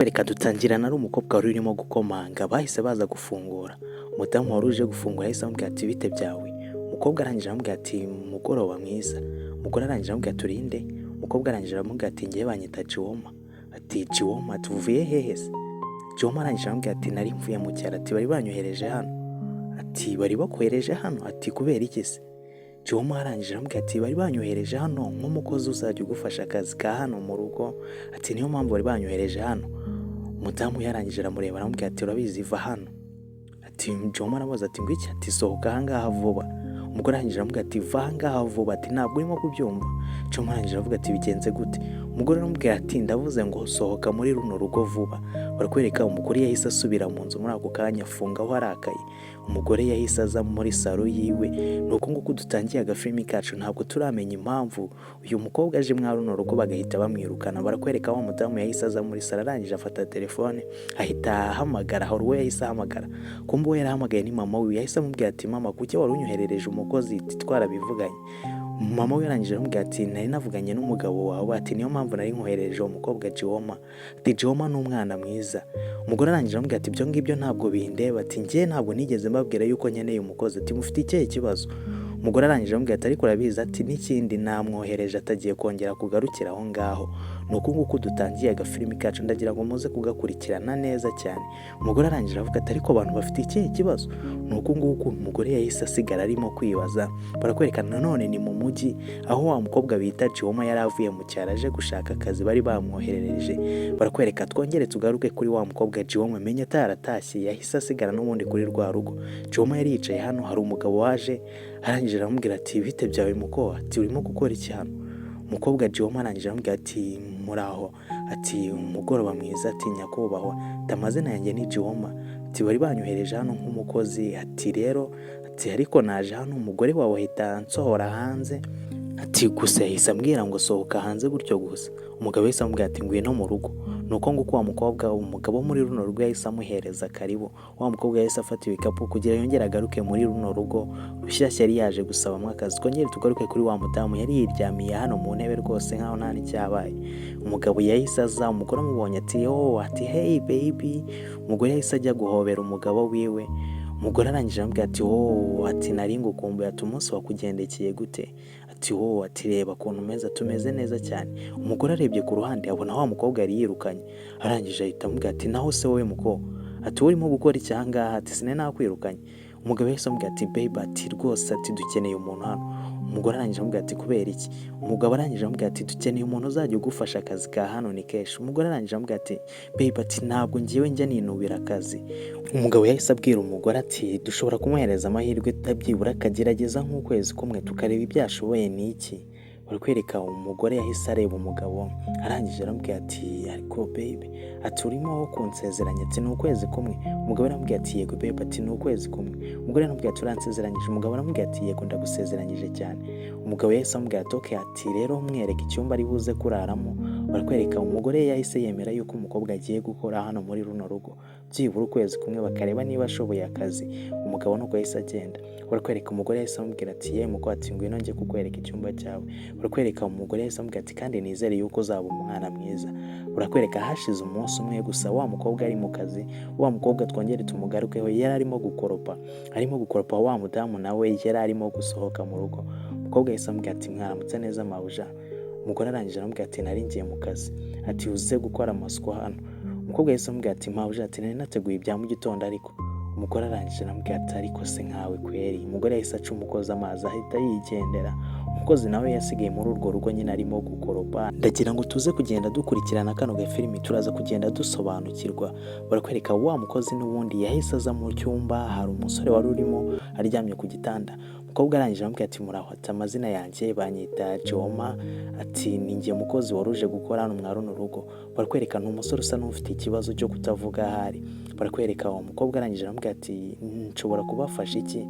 Reka dutangirana ari umukobwa wari urimo gukomanga bahise baza gufungura. Umudamu wari uje gufungura yahise amubwira ati bite byawe? Umukobwa arangije aramubwira ati mugoroba mwiza. Umugore arangije aramubwira ati urinde? Umukobwa arangije aramubwira ati ngewe banyita Chiwoma. Ati Chiwoma tuvuye hehe se? Chiwoma arangije aramubwira ati nari mvuye mu cyaro. Ati bari banyohereje hano. Ati bari bakohereje hano? Ati kubera iki se? Chiwoma arangije aramubwira ati bari banyohereje hano nk'umukozi uzajya ugufasha akazi ka hano mu rugo. Ati niyo mpamvu bari banyohereje hano. Umudamu yarangije aramureba aramubwira ati urabizi va hano. Ati Chiwoma aramubaza ati ngwiki? Ati sohoka ahangaha vuba. Umugore arangije aramubwira ati va ahangaha vuba. Ati ntabwo urimo kubyumva. Chiwoma arangije aravuga ati bigenze gute? Umugore aramubwira ati ndavuze ngo sohoka muri runo rugo vuba. Barakwereka umugore yahise asubira mu nzu muri ako kanya afungaho arakaye. Umugore yahise aza muri saro yiwe. Nuko nguko dutangiye agafilimi kacu ntabwo turamenya impamvu uyu mukobwa aje muri runo rugo bagahita bamwirukana. Barakwereka wa mudamu yahise aza muri saro arangije afata telefone ahita ahamagara. Hari uwo yahise ahamagara. Kumbe uwo yarahamagaye ni mama we. Yahise amubwira ati mama kuki wari unyoherereje umukozi? Twarabivuganye. Mama we yarangije aramubwira ati nari navuganye n'umugabo wawe. Ati niyo mpamvu nari nkoherereje uwo mukobwa Chiwoma. Ati Chiwoma ni umwana mwiza. Umugore arangije aramubwira ati ibyo ngibyo ntabwo bindeba. Ati njye ntabwo nigeze mbabwira yuko nkeneye umukozi. Ati mufite ikihe kibazo? Umugore arangije aramubwira ati ariko urabizi ati n'ikindi namwohereje atagiye kongera kugarukira aho ngaho. Nuko nguko dutangiye agafilimi kacu ndagira ngo muze kugakurikirana neza cyane. Umugore arangije avuga ati ariko abantu bafite ikihe kibazo? Nuko nguko umugore yahise asigara arimo kwibaza. Barakwerekana nanone ni mu mujyi aho wa mukobwa bita Chiwoma yari avuye mu cyaro aje gushaka akazi bari bamwoherereje. Barakwereka twongere tugaruke kuri wa mukobwa Chiwoma menye ataratashye yahise asigara n'ubundi kuri rwa rugo. Chiwoma yari yicaye hano hari umugabo waje arangije aramubwira ati bite byawe muko? Ati urimo gukora iki hano? Umukobwa Chiwoma arangije aramubwira ati muraho. Ati umugoroba mwiza. Ati nyakubahwa amazina yanjye ni Chiwoma. Ati bari banyohereje hano nk'umukozi. Ati rero ati ariko naje hano umugore wawe ahita ansohora hanze. Ati gusa yahise ambwira ngo sohoka hanze gutyo gusa. Umugabo yahise amubwira ati ngwino mu rugo. Nuko nguko wa mukobwa umugabo muri runo rugo yahise amuhereza karibu. Wa mukobwa yahise afata ibikapu kugira yongere agaruke muri runo rugo rushyashya yari yaje gusaba akazi. Twongere tugaruke kuri wa mudamu yari yiryamiye hano mu ntebe rwose nkaho nta n'icyabaye. Umugabo yahise aza umugore amubonye ati ati hey baby. Umugore yahise ajya guhobera umugabo wiwe. Umugore arangije aramubwira ati ati nari ngukumbuye. Ati umunsi wakugendekeye gute? Ati ati reba ukuntu tumeze neza cyane. Umugore arebye ku ruhande abona wa mukobwa yari yirukanye. Arangije ahita amubwira ati naho se wowe muko? Ati urimo gukora iki aha ngaha? Ati sine nakwirukanye. Umugabo yahise amubwira ati babe ati rwose ati dukeneye umuntu hano. Umugore arangije amubwira ati kubera iki? Umugabo arangije amubwira ati dukeneye umuntu uzajya ugufasha akazi ka hano ni kenshi. Umugore arangije amubwira ati babe ati ntabwo ngiyewe njya ninubira akazi. Umugabo yahise abwira umugore ati dushobora kumuhereza amahirwe tabyibura akagerageza nk'ukwezi kumwe tukareba ibyo ashoboye ni iki. Barakwereka umugore yahise areba umugabo arangije aramubwira ati ariko babe ati urimo kunsezeranya? Ati ni ukwezi kumwe. Umugabo aramubwira ati yego babe ati ni ukwezi kumwe. Umugore aramubwira ati uransezeranyije? Umugabo aramubwira ati yego ndagusezeranyije cyane. Umugabo yahise amubwira ati okay ati rero mwereke icyumba ari buze kuraramo. Barakwereka umugore yahise yemera yuko umukobwa agiye gukora hano muri runo rugo byibura ukwezi kumwe bakareba niba ashoboye akazi. Umugabo nuko yahise agenda. Barakwereka umugore yahise amubwira ati ye muko ati ngwino njye kukwereka icyumba cyawe. Barakwereka umugore yahise amubwira ati kandi nizere yuko uzaba umwana mwiza. Barakwereka hashize umunsi umwe gusa wa mukobwa ari mu kazi. Wa mukobwa twongere tumugarukeho yari arimo gukoropa. Wa mudamu nawe yari arimo gusohoka mu rugo. Umukobwa yahise amubwira ati mwaramutse neza mabuja. Umugore arangije aramubwira ati nari ngiye mu kazi. Ati uze gukora amasuku hano. Umukobwa yahise amubwira ati mabuja ati nari nateguye ibya mu gitondo ariko. Umugore arangije aramubwira ati ariko se nkawe kweri? Umugore yahise aca umukozi amazi ahita yigendera. Umukozi nawe yasigaye muri urwo rugo nyine arimo gukoropa. Ndagira ngo tuze kugenda dukurikirana kano gafilimi turaza kugenda dusobanukirwa. Barakwereka wa mukozi n'ubundi yahise aza mu cyumba hari umusore wari urimo aryamye ku gitanda. Umukobwa arangije aramubwira ati muraho? Ati amazina yanjye banyita Chiwoma. Ati ninjye mukozi waruje gukora hano mwa runo rugo. Barakwereka umusore usa n'ufite ikibazo cyo kutavuga ahari. Barakwereka uwo mukobwa arangije aramubwira ati nshobora kubafasha iki?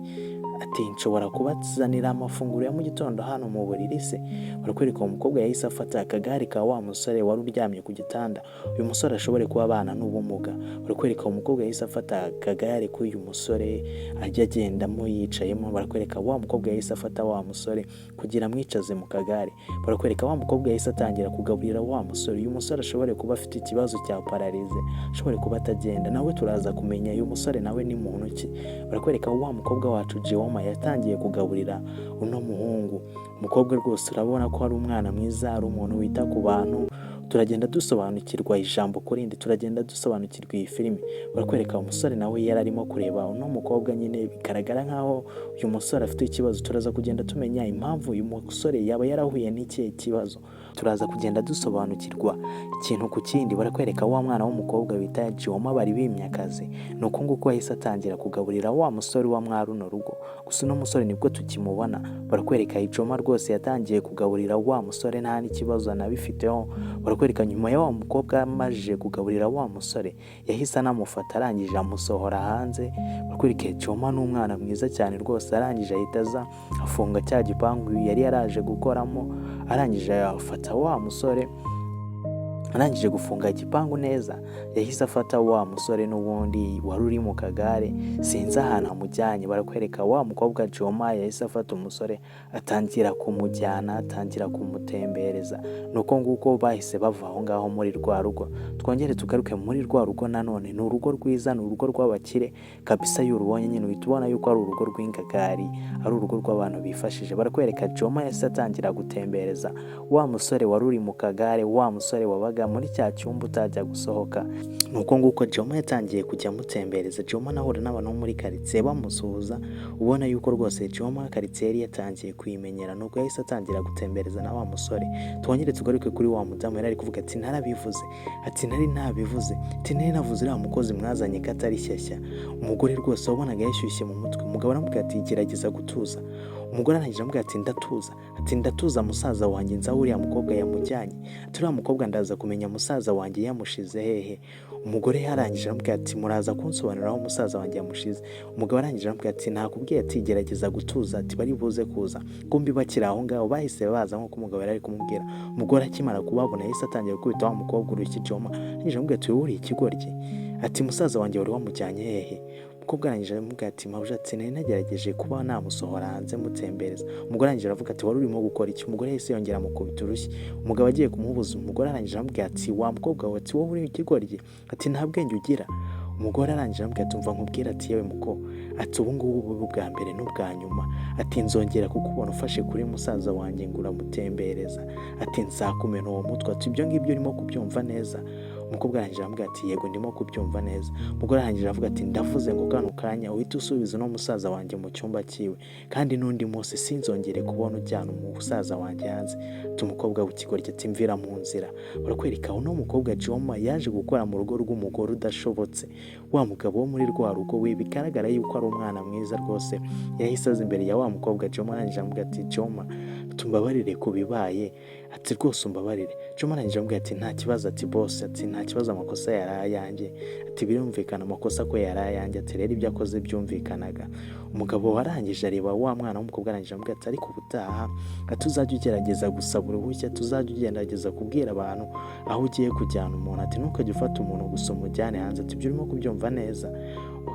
Ati nshobora kubazanira amafunguro ya mu gitondo hano mu buriri se? Barakwereka uwo mukobwa yahise afata akagare ka wa musore wari uryamye ku gitanda. Uyu musore ashobore kuba abana n'ubumuga. Barakwereka uwo mukobwa yahise afata akagare k'uyu musore ajya agendamo yicayemo. Barakwereka wa mukobwa yahise afata wa musore kugira amwicaze mu kagare. Barakwereka wa mukobwa yahise atangira kugaburira wa musore. Uyu musore ashobore kuba afite ikibazo cya pararize, ashobore kuba atagenda, nawe turaza kumenya uyu musore nawe ni muntu ki. Barakwereka wa mukobwa wacu Gioma yatangiye kugaburira uno muhungu. Umukobwa rwose urabona ko ari umwana mwiza, ari umuntu wita ku bantu. Turagenda dusobanukirwa ijambo ku rindi, turagenda dusobanukirwa iyi filimi. Barakwereka umusore nawe yari arimo kureba uno mukobwa, nyine bigaragara nkaho uyu musore afite ikibazo. Turaza kugenda tumenya impamvu uyu musore yaba yarahuye n'iki kibazo. Turaza kugenda dusobanukirwa ikintu ku kindi. Barakwereka wa mwana w'umukobwa bita Gioma bari bimyakazi. Nuko nguko yahise atangira kugaburira wa musore wa mwaruno rugo. Gusa uno musore nibwo tukimubona. Barakwereka Gioma rwose yatangiye kugaburira wa musore nta n'ikibazo anabifiteho. Barakwereka nyuma ya wa mukobwa amajije kugaburira wa musore, yahise anamufata arangije amusohora hanze. Barakwereka Gioma n'umwana mwiza cyane rwose, arangije ahita aza afunga cya gipangu yari yaraje gukoramo. Arangije afata wa musore, arangije gufunga igipangu neza, yahise afata wa musore n'ubundi wari uri mu kagare, sinzi ahantu amujyanye. Barakwereka wa mukobwa Gioma yahise afata umusore atangira kumujyana, atangira kumutembereza. Nuko nguko bahise bava aho ngaho muri rwa rugo. Twongere tugaruke muri rwa rugo nanone. Ni urugo rwiza, ni urugo rw'abakire kabisa. Iyo urubonye nyine uhita ubona yuko ari urugo rw'ingagari, ari urugo rw'abantu bifashije. Barakwereka Gioma yahise atangira gutembereza wa musore wari uri mu kagare, wa musore wabaga muri cya cyumba utajya gusohoka. Nuko nguko Gioma yatangiye kujya amutembereza. Gioma nahura n'abantu muri karitsiye bamusuhuza, ubona yuko rwose Gioma karitsiye yari yatangiye kuyimenyera. Nuko yahise atangira gutembereza na wa musore. Twongere tugaruke kuri wa mudamu yari ari kuvuga ati narabivuze, ati nari nabivuze, ati nari navuze uriya mukozi mwazanye ko atari shyashya. Umugore rwose wabonaga yashyushye mu mutwe. Umugabo aramubwira ati gerageza gutuza. Umugore arangije amubwira ati ndatuza, ati ndatuza musaza wanjye, nza uriya mukobwa yamujyanye, ati uriya mukobwa ndaza kumenya musaza wanjye yamushize hehe. Umugore yarangije aramubwira ati muraza kunsobanurira aho musaza wanjye yamushize. Umugabo arangije aramubwira ati nakubwiye, ati gerageza gutuza, ati bari buze kuza. Kumbi bakiri aho ngaho bahise baza nk'uko umugabo yari ari kumubwira. Umugore akimara kubabona yahise atangira gukubita wa mukobwa urushyi Gioma. Arangije aramubwira ati wowe uri ikigoryi, ati musaza wanjye wari wamujyanye hehe. Umukobwa arangije aramubwira ati mabuje, ati nari nagerageje kuba namusohora hanze mutembereza. Umugore arangije aravuga ati wari urimo gukora iki. Umugore yahise yongera amukubita urushyi. Umugabo agiye kumubuza, umugore arangije aramubwira ati wa mukobwa we, ati wowe uri ikigoryi, ati nta bwenge ugira. Umugore arangije aramubwira ati umva nkubwira, ati yewe muko, ati ubu ngubu bwa mbere n'ubwa nyuma, ati nzongera kukubona ufashe kuri musaza wanjye ngo uramutembereza, ati nzakumena uwo mutwe, ati ibyo ngibyo urimo kubyumva neza. Umukobwa arangije aramubwira ati yego ndimo kubyumva neza. Umugore arangije avuga ati ndavuze ngo kano kanya uhita usubiza no musaza wanjye mu cyumba cyiwe, kandi n'undi munsi sinzongere kubona ujyana umusaza wanjye hanze. Umukobwa w'ikigoryi ati mvira mu nzira. Barakwereka uno mukobwa Gioma yaje gukora mu rugo rw'umugore udashobotse. Wa mugabo wo muri rwa rugo we bigaragara yuko ari umwana mwiza rwose, yahise aza imbere ya wa mukobwa Gioma. Arangije aramubwira ati Gioma tumbabarire ku bibaye, ati rwose umbabarire. Gioma arangije aramubwira ati nta kibazo, ati boss, ati nta kibazo, amakosa yari ayanjye, ati birumvikana amakosa ko yari ayanjye, ati rero ibyo akoze byumvikanaga. Umugabo warangije areba wa mwana w'umukobwa arangije aramubwira ati ariko ubutaha ati uzajya ugerageza gusaba uruhushya, tuzajya ugerageza kubwira abantu aho ugiye kujyana umuntu, ati ntukajye ufata umuntu gusa umujyane hanze, ati ibyo urimo kubyumva neza.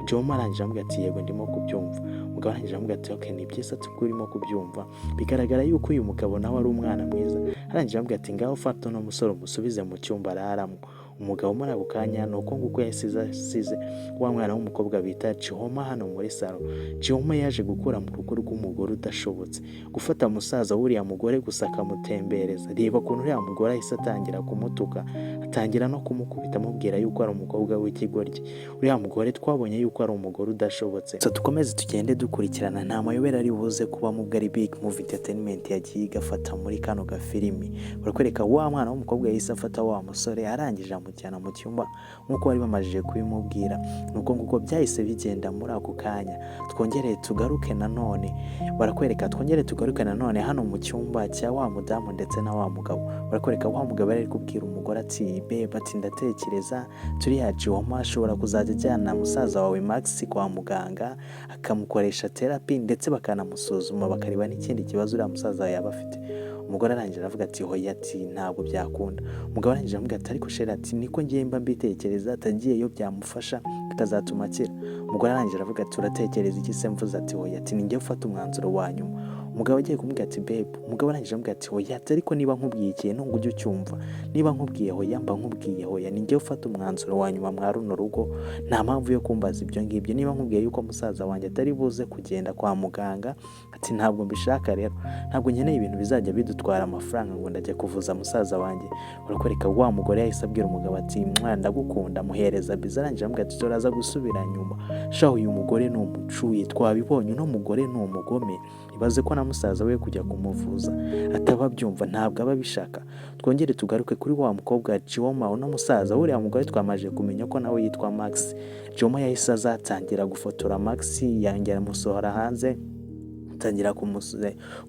Gioma arangije aramubwira ati yego ndimo kubyumva. Umugabo arangije aramubwira ati okay ni byiza, ati ko urimo kubyumva bigaragara yuko uyu mugabo nawe ari umwana mwiza. Arangije aramubwira ati ngaho fata uno musore umusubize mu cyumba araramo. Umugabo muri ako kanya nuko nguko yasize wa mwana w'umukobwa bita Gioma hano muri salo. Gioma yaje gukora mu rugo rw'umugore udashobotse, gufata musaza w'uriya mugore gusa akamutembereza. Reba ukuntu uriya mugore ahise atangira kumutuka, atangira no kumukubita amubwira yuko ari umukobwa w'ikigoryi. Uriya mugore twabonye yuko ari umugore udashobotse. So tukomeze tugende dukurikirana, nta mayobera ari buze kuba mu bwari Big Movie Entertainment yagiye igafata muri kano gafilimi. Barakwereka wa mwana w'umukobwa yahise afata wa musore arangije amujyana mu cyumba nk'uko bari bamajije kubimubwira. Nuko nguko byahise bigenda muri ako kanya. Twongere tugaruke nanone. Barakwereka twongere tugaruke nanone hano mu cyumba cya wa mudamu ndetse na wa mugabo. Barakwereka wa mugabo ari kubwira umugore ati bebe, ati ndatekereza turiya Gioma ashobora kuzajya ajyana musaza wawe Max kwa muganga akamukoresha therapy ndetse bakanamusuzuma bakareba n'ikindi kibazo uriya musaza yaba afite. Umugore arangije aravuga ati hoya, ati ntabwo byakunda. Umugabo arangije aramubwira ati ariko sheri, ati niko ngiye mba mbitekereza, atagiyeyo byamufasha bikazatuma akira. Umugore arangije aravuga ati uratekereza iki se? Mvuze ati hoya, ati ninjye ufata umwanzuro wa nyuma. umugabo agiye kumubwira ati babe, umugabo arangije amubwira ati oya, ariko niba nkubwiye ikintu ngo ujye ucyumva, niba nkubwiye hoya mba nkubwiye hoya, ni njye ufata umwanzuro wa nyuma mwa runo rugo, nta mpamvu yo kumbaza ibyo ngibyo. Niba nkubwiye yuko musaza wanjye atari buze kugenda kwa muganga, ati ntabwo mbishaka rero, ntabwo nkeneye ibintu bizajya bidutwara amafaranga ngo ndajya kuvuza musaza wanjye. Barakwereka wa mugore yahise abwira umugabo ati mwana ndagukunda, muhereza biza, arangije amubwira ati turaza gusubira nyuma. Sha uyu mugore ni umucuyi, twabibonye uno mugore ni umugome, ibaze ko na musaza we kujya kumuvuza ataba abyumva, ntabwo aba abishaka. Twongere tugaruke kuri wa mukobwa Chioma, uno musaza uriya mugore twamaje kumenya ko nawe yitwa Max. Chioma yahise azatangira gufotora Max, yongera amusohora hanze, atangira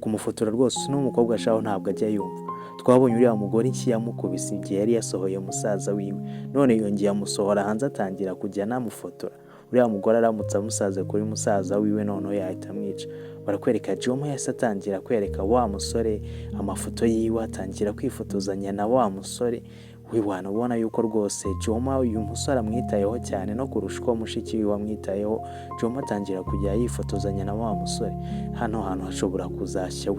kumufotora rwose. N'umukobwa ashaho ntabwo ajya yumva. Twabonye uriya mugore iki yamukubise igihe yari yasohoye musaza wiwe, none yongeye amusohora hanze atangira kujya anamufotora. Uriya mugore aramutse amusaze kuri musaza wiwe noneho yahita amwica. Barakwereka Chioma yahise atangira kwereka wa musore amafoto yiwe, atangira kwifotozanya na wa musore. Wiwana ubona yuko rwose Chioma uyu musore amwitayeho cyane no kurusha uko mushiki wiwe amwitayeho. Chioma atangira kujya yifotozanya na wa musore. Hano hantu hashobora kuzashya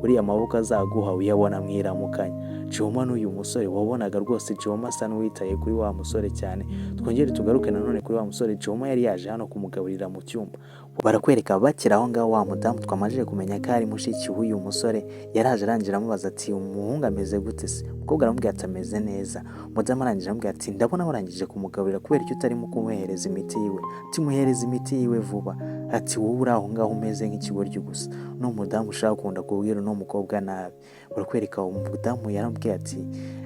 uriya maboko azaguha uyabona mwiramukanya. Chioma n'uyu musore wabonaga rwose Chioma asa n'uwitaye kuri wa musore cyane. Twongere tugaruke nanone kuri wa musore. Chioma yari yaje hano kumugaburira mu cyumba. Barakwereka bakira aho ngaho wa mudamu twamaje kumenya ko ari mushiki w'uyu musore yaraje arangira amubaza ati umuhungu ameze gute se? Umukobwa aramubwira ati ameze neza. Umudamu arangije amubwira ati ndabona warangije kumugaburira kubera icyo utarimo kumuhereza imiti yiwe. Ati muhereza imiti yiwe vuba. Ati wowe uri aho ngaho umeze nk'ikigoryi gusa. No mudamu ushaka kunda kubwira no mukobwa nabi. Barakwereka umudamu yaramubwiye ati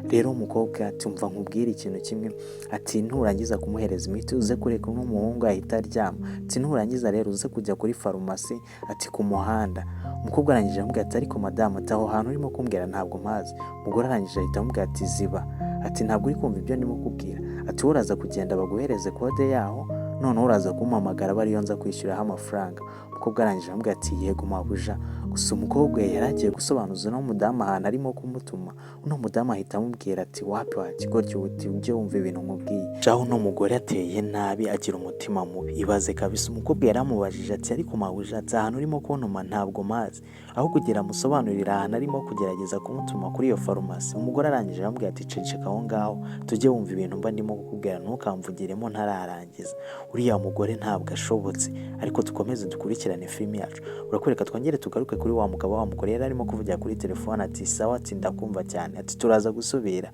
rero umukobwa ati umva nkubwire ikintu kimwe, ati nurangiza kumuhereza imiti uze kureka n'umuhungu ahita aryama, ati nurangiza rero uze kujya kuri farumasi ati ku muhanda. Umukobwa arangije amubwira ati ariko madamu ati aho hantu urimo kumbwira ntabwo mpazi. Umugore arangije ahita amubwira ati ziba, ati ntabwo uri kumva ibyo ndimo kubwira, ati uraza kugenda baguhereze kode yaho, none uraza kumpamagara bariyo nza kwishyuraho amafaranga. Umukobwa arangije amubwira ati yego mabuja. Gusa umukobwa yari agiye gusobanuza no mudamu ahantu arimo kumutuma. Uno mudamu ahita amubwira ati wapi wa kigoryi uti ujye wumva ibintu nkubwiye. Shaho no mugore ateye nabi agira umutima mubi. Ibaze kabisa umukobwa yaramubajije ati ariko mabuja ati ahantu urimo kuntuma ntabwo mazi, aho kugira amusobanurira ahantu arimo kugerageza kumutuma kuri iyo farumasi. Umugore arangije amubwira ati ceceka aho ngaho tujye wumva ibintu mba ndimo kukubwira, ntukamvugiremo ntararangiza. Uriya mugore ntabwo ashobotse, ariko dukomeze dukurikirane filimi yacu. Urakwereka twongere tugaruke kuri wa mugabo. Wa mugore yari arimo kuvugira kuri telefone ati sawa ati ndakumva cyane, ati turaza gusubira.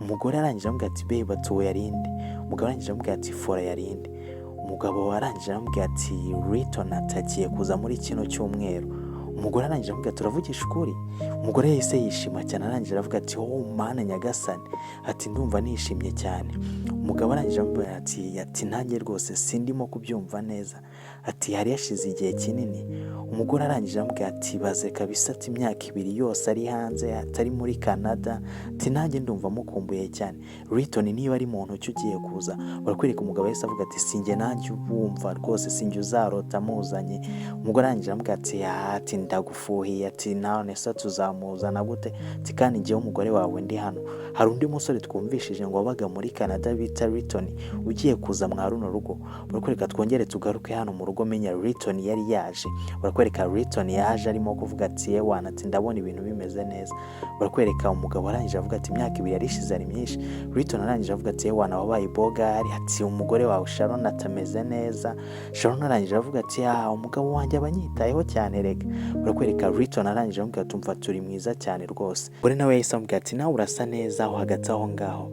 Umugore arangije amubwira ati babe atuwe yarinde. Umugabo arangije amubwira ati fora yarinde. Umugabo arangije amubwira ati Riton atagiye kuza muri kino cyumweru. Umugore arangije amubwira turavugisha ukuri. Umugore yahise yishima cyane, arangije aravuga ati oh mana nyagasani, ati ndumva nishimye cyane. Umugabo arangije amubwira ati nanjye rwose sindimo kubyumva neza, ati hari yashize igihe kinini. Umugore arangije amubwira ati baze kabisa, ati imyaka 2 yose ari hanze atari muri Canada, ati nanjye ndumva mukumbuye cyane. Riton niba ari mu ntoki ugiye kuza. Barakwereka umugabo yahise avuga ati sinjye nanjye ubumva rwose, sinjye uzarota muzanye. Umugore arangije amubwira ati ndagufuhiye, ati none se tuzamuzana gute? Ati kandi njyewe umugore wawe ndi hano, hari undi musore twumvishije ngo wabaga muri Canada bita Riton ugiye kuza mwa runo rugo. Barakwereka twongere tugaruke hano mu rugo menya Riton yari yaje. Barakwereka Riton yaje arimo kuvuga ati yewana ati ndabona ibintu bimeze neza. Barakwereka umugabo arangije avuga ati imyaka 2 yarishize ari myinshi. Riton arangije avuga ati yewana wabaye bogari, ati umugore wawe Sharon atameze neza. Sharon arangije avuga ati umugabo wanjye abanyitayeho cyane rega. Barakwereka Riton arangije avuga ati umva turi mwiza cyane rwose. Bore nawe yahise avuga ati nawe urasa neza aho hagati aho ngaho.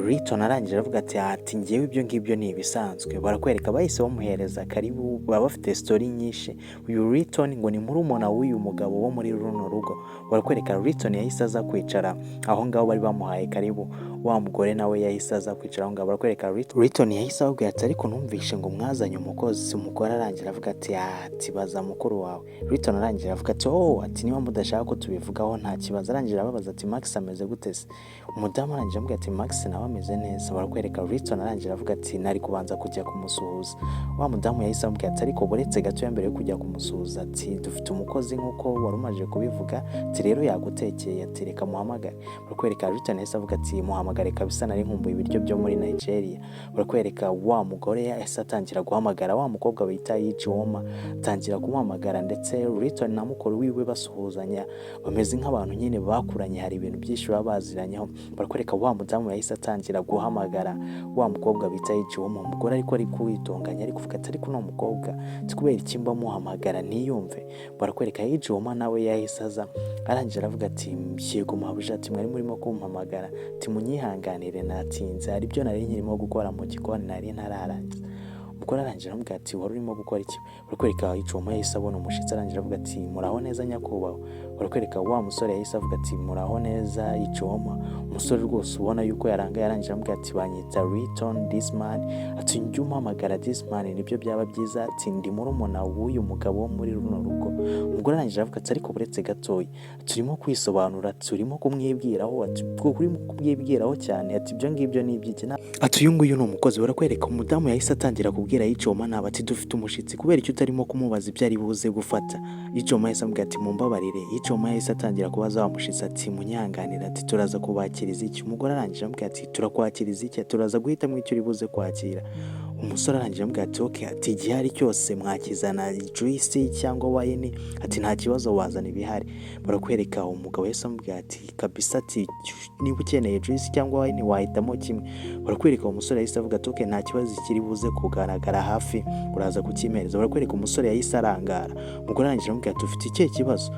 Riton arangije avuga ati ngewe ibyo ngibyo ni ibisanzwe. Barakwereka bahise bamuhereza karibu, baba bafite story nyinshi. Uyu Riton ngo ni murumuna w'uyu mugabo wo muri runo rugo. Barakwereka Riton yahise aza kwicara aho ngaho bari bamuhaye karibu. Wa mugore nawe yahise aza kwicara aho ngaho. Barakwereka Riton yahise avuga ati ariko numvishe ngo mwazanye umukozi. Umugore arangije avuga ati baza mukuru wawe. Riton arangije avuga ati niba mudashaka ko tubivugaho nta kibazo. Arangije ababaza ati Max ameze gute se? Umudamu arangije avuga ati Max nawe nawe ameze neza. Barakwereka Ritson arangira avuga ati nari kubanza kujya kumusuhuza. Wa mudamu yahise amubwira ati ariko buretse gato mbere yo kujya kumusuhuza ati dufite umukozi nk'uko wari umaze kubivuga ati rero yagutekeye ati reka muhamagare. Barakwereka Ritson yahise avuga ati muhamagare kabisa nari nkumbuye ibiryo byo muri Nigeria. Barakwereka wa mugore yahise atangira guhamagara wa mukobwa bita Ichioma, atangira kumuhamagara ndetse Ritson na mukuru wiwe basuhuzanya bameze nk'abantu nyine bakuranye, hari ibintu byinshi baba baziranyeho. Barakwereka wa mudamu yahise atangira guhamagara wa mukobwa bita Ichioma, umugore ariko ari kuwitonganya ari kuvuga ati ariko no mukobwa kubera iki mba muhamagara ntiyumve. Barakwereka Ichioma nawe yahise aza arangira avuga ati yego mabuja ati mwari murimo kumpamagara ati munyihanganire natinze hari ibyo nari nkirimo gukora mu gikoni nari ntararangiza. Umugore arangira avuga ati wari urimo gukora iki? Barakwereka Ichioma yahise abona umushitsi arangira avuga ati muraho neza nyakubahwa. Barakwereka wa musore yahise avuga ati muraho neza Ichioma. Umusore rwose ubona yuko yarangaye arangira avuga ati banyita Ritson this man ati njye umpamagara this man nibyo byaba byiza ati ndi murumuna w'uyu mugabo wo muri runo rugo. Umugore arangira avuga ati ariko buretse gatoya turimo kwisobanura turimo kumwibwiraho ati urimo kumwibwiraho cyane ati ibyo ngibyo ni iby'iki ati uyu nguyu ni umukozi. Barakwereka umudamu yahise atangira kubwira Ichioma naba ati dufite umushitsi kubera icyo utarimo kumubaza ibyo ari buze gufata. Ichioma yahise amubwira ati mumbabarire. Ichioma yahise atangira kubaza wa mushitsi ati munyanganira ati turaza kubakiriza iki? Umugore arangira amubwira ati turakwakiriza iki? Turaza guhitamo icyo uri buze kwakira. Umusore arangira amubwira ati okay ati igihari cyose mwakizana juice cyangwa wine ati nta kibazo wazana ibihari. Barakwereka umugabo yahise amubwira ati kabisa ati niba ukeneye juice cyangwa wine wahitamo kimwe. Barakwereka umusore yahise avuga ati okay nta kibazo kiri buze kugaragara hafi uraza kukimereza. Barakwereka umusore yahise arangara. Umugore arangira amubwira ati ufite ikihe kibazo?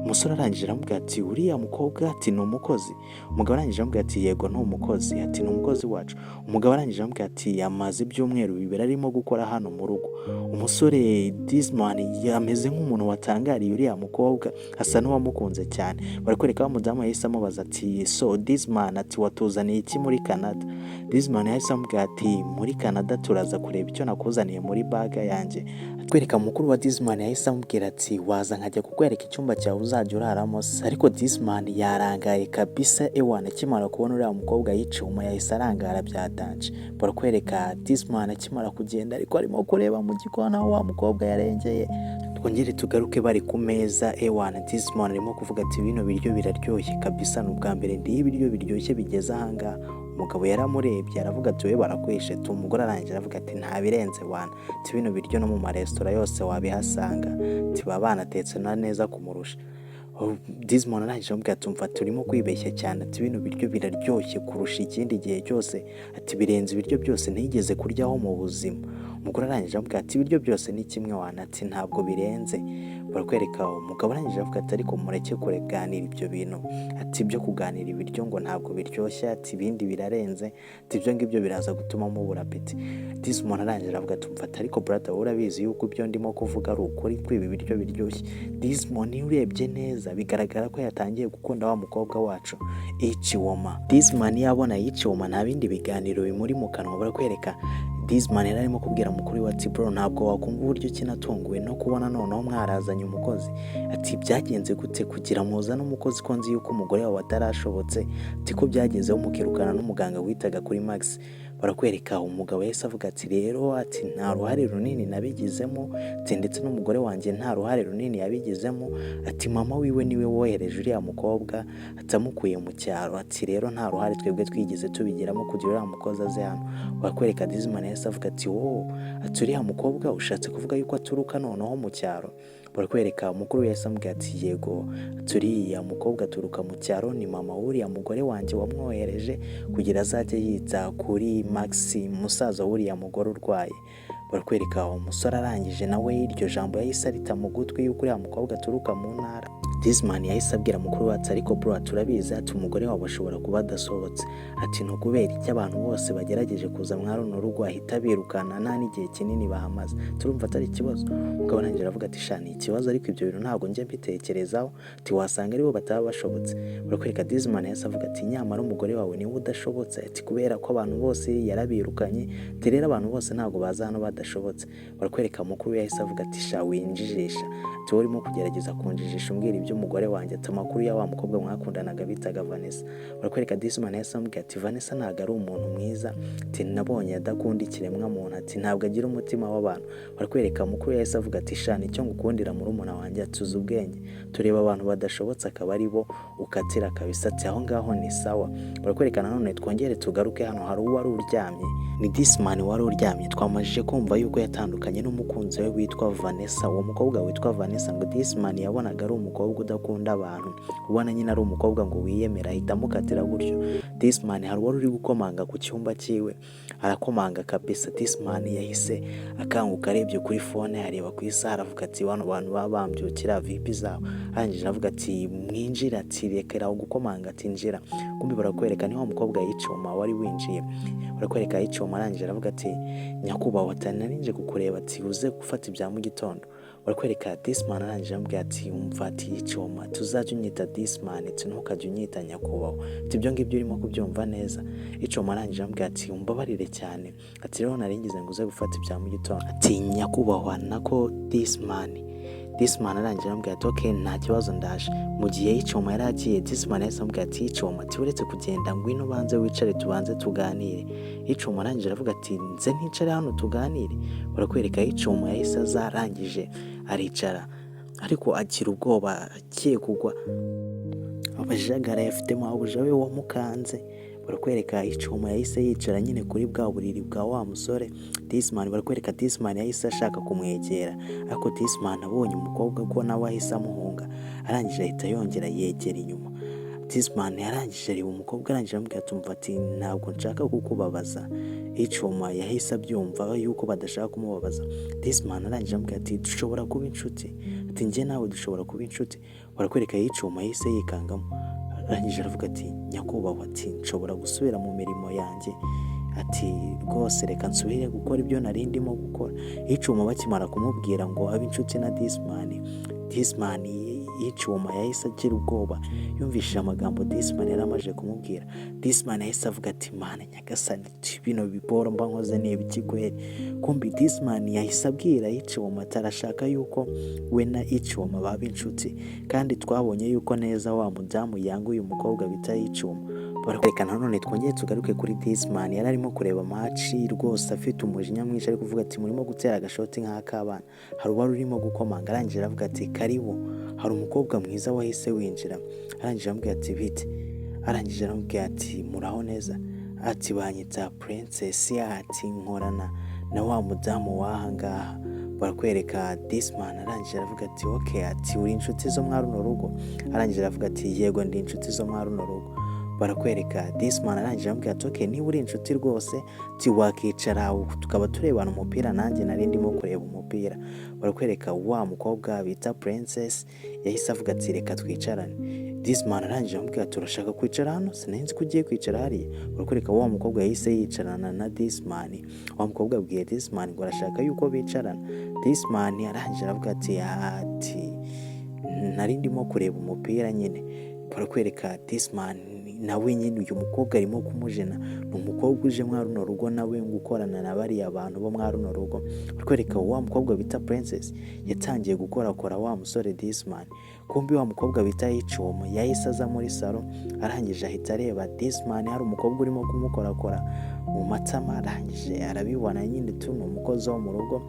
Umusore arangira aramubwira ati uriya mukobwa ati ni umukozi. Umugabo arangira amubwira ati yego ni umukozi ati ni umukozi wacu. Umugabo arangira amubwira ati yamaze ibyumweru bibiri arimo gukora hano mu rugo. Umusore this man yameze nk'umuntu watangariye uriya mukobwa asa n'uwamukunze cyane. Barakwereka wa mudamu yahise amubaza ati so this man ati watuzaniye iki muri Canada? This man yahise amubwira ati muri Canada turaza kureba icyo nakuzaniye muri baga yanjye. Atwereka mukuru wa this man yahise amubwira ati waza nkajya kukwereka icyumba cyawe uzajya uraramo. Ariko this man yarangaye kabisa ewana akimara kubona uriya mukobwa Ichioma yahise arangara byatanje. Barakwereka this man akimara kugenda ariko arimo kureba mu gikona aho wa mukobwa yarengeye. Twongere tugaruke bari ku meza ewana this man arimo kuvuga ati bino biryo biraryoshye kabisa n'ubwa mbere ndi ibiryo biryoshye bigeze ahanga. Umugabo yaramurebye aravuga ati we barakweshe tu. Umugore arangira avuga ati nta birenze wana ati bino biryo no mu maresitora yose wabihasanga ati babana tetse na neza kumurusha. This man arangira avuga ati umva turimo kwibeshya cyane ati bino biryo biraryoshye kurusha ikindi gihe cyose ati birenze ibiryo byose ntigeze kuryaho mu buzima. Umugore arangira avuga ati ibiryo byose ni kimwe wana ati ntabwo birenze. Barakwereka umugabo arangira avuga ati ariko mureke kuganira ibyo bintu ati byo kuganira ibiryo ngo ntabwo biryoshye ati ibindi birarenze ati ibyo ngibyo biraza gutuma mubura apeti. This man arangira avuga ati umva ariko brother urabizi yuko ibyo ndimo kuvuga ari ukuri kuri ibi biryo biryoshye. This man urebye neza bigaragara ko yatangiye gukunda wa mukobwa wacu Ichioma. This man yabona Ichioma nta bindi biganiro bimuri mu kanwa. Barakwereka this man arimo kubwira mukuru we ati bro ntabwo wakumva uburyo kinatunguwe no kubona noneho mwarazanye umukozi ati byagenze gute kugira muza n'umukozi ko nzi yuko umugore wawe atarashobotse ati ko byagezeho mukirukana n'umuganga witaga kuri Max. Barakwereka umugabo yahise avuga ati rero ati nta ruhare runini nabigizemo ati ndetse n'umugore wanjye nta ruhare runini yabigizemo ati mama wiwe niwe wohereje uriya mukobwa atamukuye mu cyaro ati rero nta ruhare twebwe twigize tubigiramo kugira uriya mukozi aze hano. Barakwereka this man yahise avuga ati ati uriya mukobwa ushatse kuvuga yuko aturuka noneho mu cyaro? Barakwereka umukuru yahise amubwira ati yego turiya mukobwa aturuka mu cyaro ni mama w'uriya mugore wanjye wamwohereje kugira azajye yita kuri Max musaza w'uriya mugore urwaye. Barakwereka umusore arangije nawe iryo jambo yahise arita mu gutwi yuko uriya mukobwa aturuka mu ntara. This man yahise abwira mukuru we ati ariko bro turabizi ati umugore wabo ashobora kuba adasohotse ati no kubera iki abantu bose bagerageje kuza mwaro no rugo ahita birukana nta n'igihe kinini bahamaze turumva atari ikibazo. Umugabo arangira avuga ati shani ikibazo ariko ibyo bintu ntabwo nje mbitekerezaho ati wasanga aribo bataba bashobotse. Barakwereka this man yahise avuga ati nyamara umugore wawe niwe udashobotse ati kubera ko abantu bose yarabirukanye ati rero abantu bose ntabwo baza hano badashobotse. Barakwereka mukuru yahise avuga ati sha winjijisha ati urimo kugerageza kunjijisha umbwira ibyo by'umugore wanjye, ati amakuru ya wa mukobwa mwakundanaga bitaga Vanessa. Barakwereka Disman yahise amubwira ati Vanessa ntabwo ari umuntu mwiza, ati nabonye adakunda ikiremwa muntu, ati ntabwo agira umutima w'abantu. Barakwereka mukuru yahise avuga ati shana icyo ngukundira murumuna wanjye atuze ubwenge, tureba abantu badashobotse akaba ari bo ukatira kabisa, ati aho ngaho ni sawa. Barakwereka nanone twongere tugaruke hano, hari uwari uryamye, ni Disman wari uryamye. Twamajije kumva yuko yatandukanye n'umukunzi we witwa Vanessa. Uwo mukobwa witwa Vanessa ngo Disman yabonaga ari umukobwa udakunda abantu, ubona nyine ari umukobwa ngo wiyemera, ahita amukatira gutyo. Disman hari wari uri gukomanga ku cyumba cyiwe, arakomanga kabisa. Disman yahise akanguka, arebye kuri phone, areba ku isaha, aravuga ati bano bantu baba bambyukira vipi zabo. Arangije aravuga ati mwinjira, ati rekera gukomanga, ati njira. Kumbi barakwereka niho umukobwa yicuma wari winjiye. Barakwereka yicuma, arangije aravuga ati nyakubahwa, ati narinje kukureba, ati uze gufata ibya mu gitondo. Barakwereka Disman arangije amubwira ati umva, ati yicuma tuzajya unyita Disman, ati ntukajya unyita nyakubahwa, ati ibyo ngibyo urimo kubyumva neza. Yicuma arangije amubwira ati umbabarire cyane, ati rero naringize ngo uze gufata ibya mu gitondo, ati nyakubahwa nako Disman arangije amubwira ati okay nta kibazo ndaje. Mu gihe yicuma yari agiye, Disman yahise amubwira ati yicuma, ati uretse kugenda ngwino banze wicare tubanze tuganire. Yicuma arangije aravuga ati nze nicare hano tuganire. Barakwereka yicuma yahise aza, arangije aricara, ariko agira ubwoba agiye kugwa, abajagara yafitemo abuja we wamukanze. Barakwereka yicuma yahise yicara nyine kuri bwa buriri bwa wa musore Disman. Barakwereka Disman yahise ashaka kumwegera, ariko Disman abonye umukobwa ko nawe ahise amuhunga, arangije ahita yongera yegera inyuma. Disman yarangije areba umukobwa, arangije amubwira ati umva, ati ntabwo nshaka kukubabaza. Yicuma yahise abyumva yuko badashaka kumubabaza. Disman arangije amubwira ati dushobora kuba inshuti, ati njye nawe dushobora kuba inshuti. Barakwereka yicuma yahise yikangamo, arangije aravuga ati nyakubahwa, ati nshobora gusubira mu mirimo yanjye, ati rwose reka nsubire gukora ibyo nari ndimo gukora. Yicuma bakimara kumubwira ngo abe inshuti na Disman yicuma yahise agira ubwoba, yumvishije amagambo Disman yari amaze kumubwira. Disman yahise avuga ati mana nyagasani, bino biporo mba nkoze ni ibiki kweli. Kumbi Disman yahise abwira yicuma atarashaka yuko we na yicuma baba inshuti, kandi twabonye yuko neza wa mudamu yanguye umukobwa bita yicuma. Barakwereka nanone twongeye tugaruke kuri Disman, yari arimo kureba match rwose afite umujinya mwinshi, ari kuvuga ati murimo gutera agashoti nk'akabana. Hari uwari urimo gukomanga, arangije aravuga ati karibu, hari umukobwa mwiza wahise winjira. Arangije amubwira ati bite, arangije aramubwira ati muraho neza, ati banyita Princess, ati nkorana na wa mudamu wahangaha. Barakwereka Disman arangije aravuga ati okay, ati uri inshuti zo mwa runo rugo. Arangije aravuga ati yego ndi inshuti zo mwa runo rugo. Barakwereka Disman arangije amubwira ati okay niba uri inshuti rwose, ati wakicara tukaba turebana umupira, nanjye nari ndimo kureba umupira. Barakwereka wa mukobwa bita Princess yahise avuga ati reka twicarane. Disman arangije amubwira ati urashaka kwicara hano, sinenzi ko ugiye kwicara hariya. Barakwereka wa mukobwa yahise yicarana na Disman. Wa mukobwa abwiye Disman ngo arashaka yuko bicarana. Disman arangije aravuga ati nari ndimo kureba umupira nyine. Barakwereka Disman nawe nyine uyu mukobwa arimo kumujena, ni umukobwa uje mwa runo rugo nawe ngo ukorana na bariya abantu bo mwa runo rugo. Barakwereka wa mukobwa bita Princess yatangiye gukorakora wa musore Disman. Kumbi wa mukobwa bita yicuma yahise aza muri salo, arangije ahita areba Disman hari umukobwa urimo kumukorakora mu matama, arangije arabibona nyine tu ni umukozi wo mu rugo.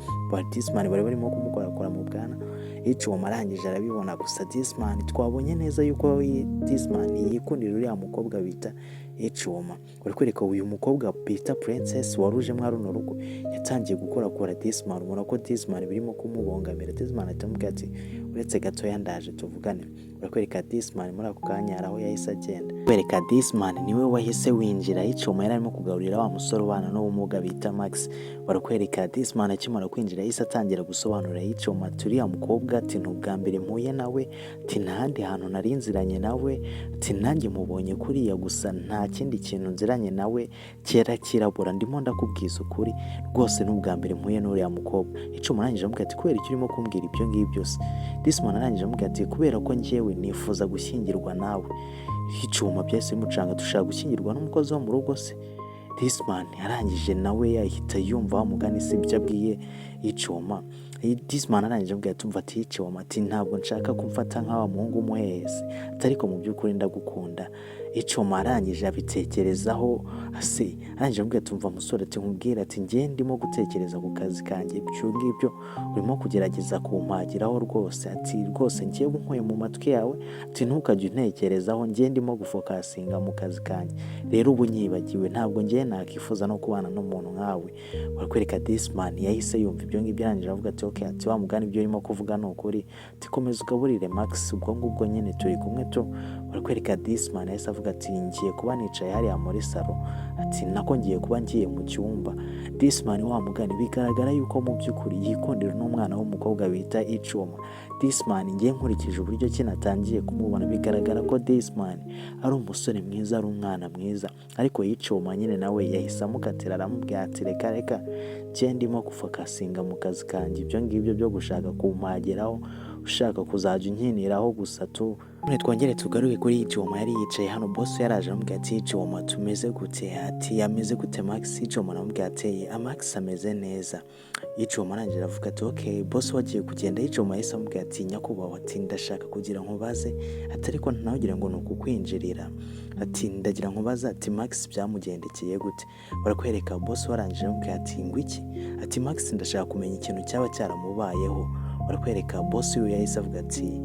Disman bari barimo kumukorakora mu bwana. Yicuma arangije arabibona, gusa Disman twabonye neza yuko Disman yikundira uriya mukobwa bita yicuma. Barakwereka uyu mukobwa bita Princess waruje mwa runo rugo yatangiye gukorakora Disman, ubona ko Disman birimo kumubongamira. Disman atamubwira ati uretse gato yandaje tuvugane. Barakwereka Disman muri ako kanya araho yahise agenda. Barakwereka Disman niwe wahise winjira, yicuma yari arimo kugaburira wa musore ubana n'ubumuga bita Max. Barakwereka Disman akimara kwinjira yahise atangira gusobanura yicuma turiya mukobwa, ati n'ubwa mbere mpuye nawe, ati ntahandi hantu nari nziranye nawe, ati nanjye mubonye kuriya gusa nta kindi kintu nziranye nawe kera kirabura, ndimo ndakubwiza ukuri rwose n'ubwa mbere mpuye n'uriya mukobwa. Yicuma arangije amubwira ati kubera icyo urimo kumbwira ibyo ngibyo byose. Disman arangije amubwira ati kubera ko njyewe nifuza gushyingirwa nawe. Yicuma byahise bimucanga, dushaka gushyingirwa n'umukozi wo mu rugo se? Disman arangije nawe yahita yumva wa mugani se ibyo abwiye Yicuma. Disman arangije ambwira ati umva ati Icyoma ati ntabwo nshaka kumfata nk'awa muhungu umuhehesi ariko mu by'ukuri ndagukunda. Icyoma arangije abitekerezaho arangije ambwira ati umva musore ati nkubwira ati njye ndimo gutekereza ku kazi kanjye ibyo ngibyo urimo kugerageza kumpagiraho rwose ati rwose ngiye nkuye mu matwi yawe ati ntukajye untekerezaho njye ndimo gufokasinga mu kazi kanjye rero ubu nyibagiwe ntabwo njye nakifuza no kubana n'umuntu nkawe. Barakwereka Disman yahise yumva ibyo ngibyo arangije avuga ati okay ati wa mugani ibyo urimo kuvuga ni ukuri ati komeza ugaburire Max ubwo ngubwo nyine turi kumwe tu. Barakwereka Disman yahise avuga ati ngiye kuba nicaye hariya muri salo ati nako ngiye kuba ngiye mu cyumba. Disman wa mugani bigaragara yuko mu by'ukuri yikundira n'umwana w'umukobwa bita Icyoma. Disman ngiye nkurikije uburyo kinatangiye kumubona bigaragara ko Disman ari umusore mwiza ari umwana mwiza ariko Icyoma nyine nawe yahise amukatira aramubwira ati reka njye ndimo gufokasinga mu kazi kanjye ibyo ngibyo byo gushaka kumpageraho ushaka kuzajya unkiniraho gusa tu. Twongere tugaruke kuri Icyoma yari yicaye hano boss yaraje amubwira ati Icyoma tumeze gute ati yameze gute Max. Icyoma aramubwira ati Max ameze neza. Icyoma arangije avuga ati okay boss wagiye kugenda. Icyoma yahise amubwira ati nyakubahwa ati ndashaka kugira nkubaze ati ariko ntawugira ngo ni ukukwinjirira ati ndagira nkubaza ati Max byamugendekeye gute. Barakwereka boss warangije amubwira ati ngwiki ati Max ndashaka kumenya ikintu cyaba cyaramubayeho. Barakwereka boss we yahise avuga ati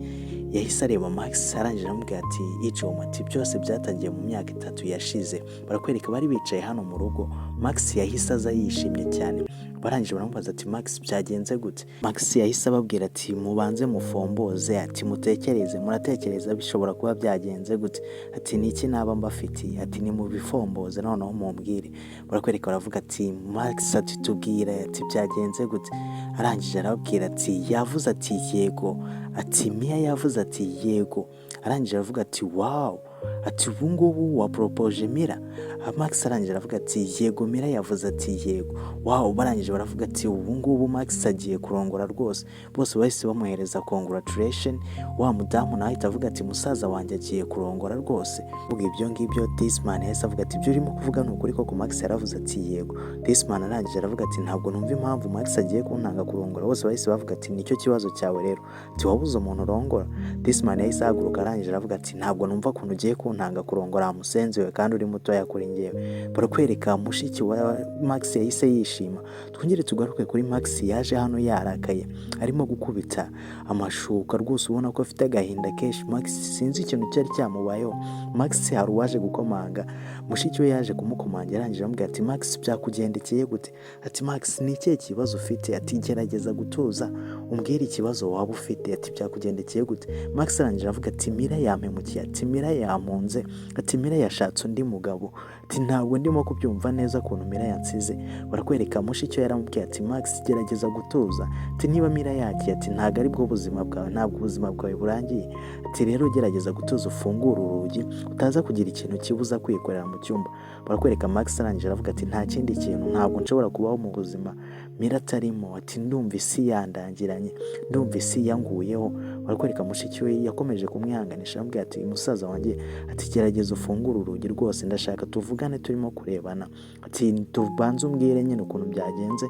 yahise areba Max arangije aramubwira ati Icyoma ati byose byatangiye mu myaka 3 yashize. Barakwereka bari bicaye hano mu rugo Max yahise aza yishimye cyane. Barangije baramubaza ati Max byagenze gute. Max yahise ababwira ati mubanze mufomboze ati mutekereze muratekereza bishobora kuba byagenze gute ati niki naba mbafitiye ati ni mu bifomboze noneho mumbwire. Barakwereka baravuga ati Max ati tubwira ati byagenze gute. Arangije arababwira ati yavuze ati yego ati Mia yavuze ati yego. Arangije aravuga ati wow ati ubu ngubu wa propose Mira. Max arangije aravuga ati yego Mira yavuze ati yego wow. Barangije baravuga ati ubu ngubu Max agiye kurongora rwose. Bose bahise bamuhereza congratulation. Wa mudamu nawe avuga ati musaza wanjye agiye kurongora rwose. Ubwo ibyo ngibyo Disman yahise avuga ati ibyo urimo kuvuga ni ukuri koko Max yaravuze ati yego. Disman arangije aravuga ati ntabwo numva impamvu Max agiye kuntanga kurongora. Bose bahise bavuga ati nicyo kibazo cyawe rero ati wabuze umuntu urongora. Disman yahise ahaguruka arangije aravuga ati ntabwo numva kuntu ugiye kuntanga kurongora musenzi we kandi uri mutoya kuri ngewe. Barakwereka mushiki wa Max yahise yishima. Twongere tugaruke kuri Max yaje hano yarakaye arimo gukubita amashuka rwose ubona ko afite agahinda kenshi. Max sinzi ikintu cyari cyamubayeho. Max hari uwaje gukomanga mushiki we yaje kumukomangira arangije amubwira ati Max byakugendekeye gute ati Max ni ikihe kibazo ufite ati gerageza gutuza umbwire ikibazo waba ufite ati byakugendekeye gute. Max arangije avuga ati Mira yampemukiye ati Mira yamunze ati Mira yashatse undi mugabo ati ntabwo ndimo kubyumva neza kuntu Mira yansize. Barakwereka mushiki we yaramubwiye ati Max gerageza gutuza ati niba Mira yagiye ati ntabwo ari bwo buzima bwawe ntabwo ubuzima bwawe burangiye ati rero gerageza gutuza ufungura urugi utaza kugira ikintu kibuza kwikorera mu cyumba. Barakwereka Max arangije aravuga ati nta kindi kintu ntabwo nshobora kubaho mu buzima Mira atarimo ati ndumva isi yandangiranye ndumva isi yanguyeho. Barakwereka mushiki we yakomeje kumwihanganisha amubwira ati musaza wanjye ati gerageza ufungura urugi rwose ndashaka tuvugane turimo kurebana ati tubanze umbwire nyine ukuntu byagenze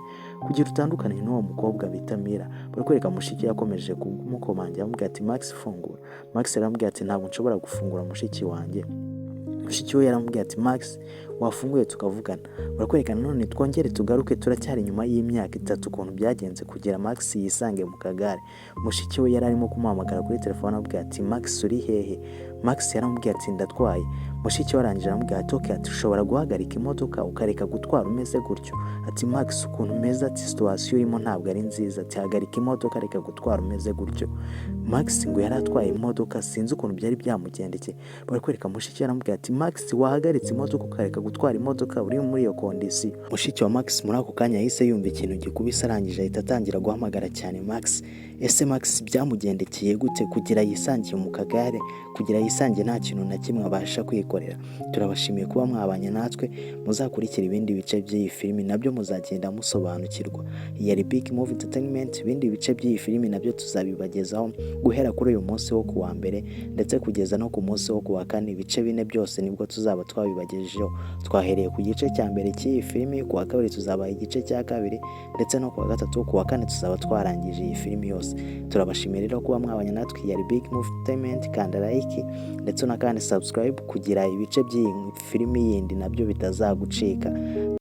kugira utandukane n'uwo mukobwa bita Mira. Barakwereka mushiki yakomeje kumukomangira amubwira ati Max fungura. Max aramubwira ati ntabwo nshobora gufungura mushiki wanjye. Mushiki we yaramubwira ati Max wafunguye tukavugana. Barakwereka none twongere tugaruke turacyari nyuma y'imyaka 3 ukuntu byagenze kugira Max yisange mu kagare. Mushiki we yararimo kumuhamagara kuri telefone amubwira ati Max uri hehe. Max yaramubwira ati ndatwaye. Mushiki we arangije aramubwira ati okay ati ushobora guhagarika imodoka ukareka gutwara umeze gutyo ati Max ukuntu umeze ati situation urimo ntabwo ari nziza ati hagarika imodoka reka gutwara umeze gutyo. Max ngo yaratwaye imodoka sinzi ukuntu byari byamugendekeye. Barakwereka mushiki yaramubwira ati Max wahagaritse imodoka ukareka gutwara imodoka uri muri iyo kondisi. Mushiki wa Max muri ako kanya yahise yumva ikintu gikubise arangije ahita atangira guhamagara cyane Max. Ese Max byamugendekeye gute kugira yisangiye mu kagare kugira yisangiye nta kintu na kimwe abasha kwikorera. Turabashimiye kuba mwabanye natwe muzakurikira ibindi bice by'iyi filimi nabyo muzagenda musobanukirwa. Yari Big Movie Entertainment ibindi bice by'iyi filimi nabyo tuzabibagezaho guhera kuri uyu munsi wo kuwa mbere ndetse kugeza no ku munsi wo kuwa kane ibice 4 byose nibwo tuzaba twabibagejejeho. twahereye ku gice cya mbere cy'iyi filimi, ku wa kabiri tuzabaha igice cya kabiri ndetse no ku wa gatatu, ku wa kane tuzaba twarangije iyi filimi yose. Turabashimira rero kuba mwabanye natwe. Yari Big Movie Entertainment, kanda like ndetse unakande subscribe kugira ibice by'iyi filimi yindi nabyo bitazagucika.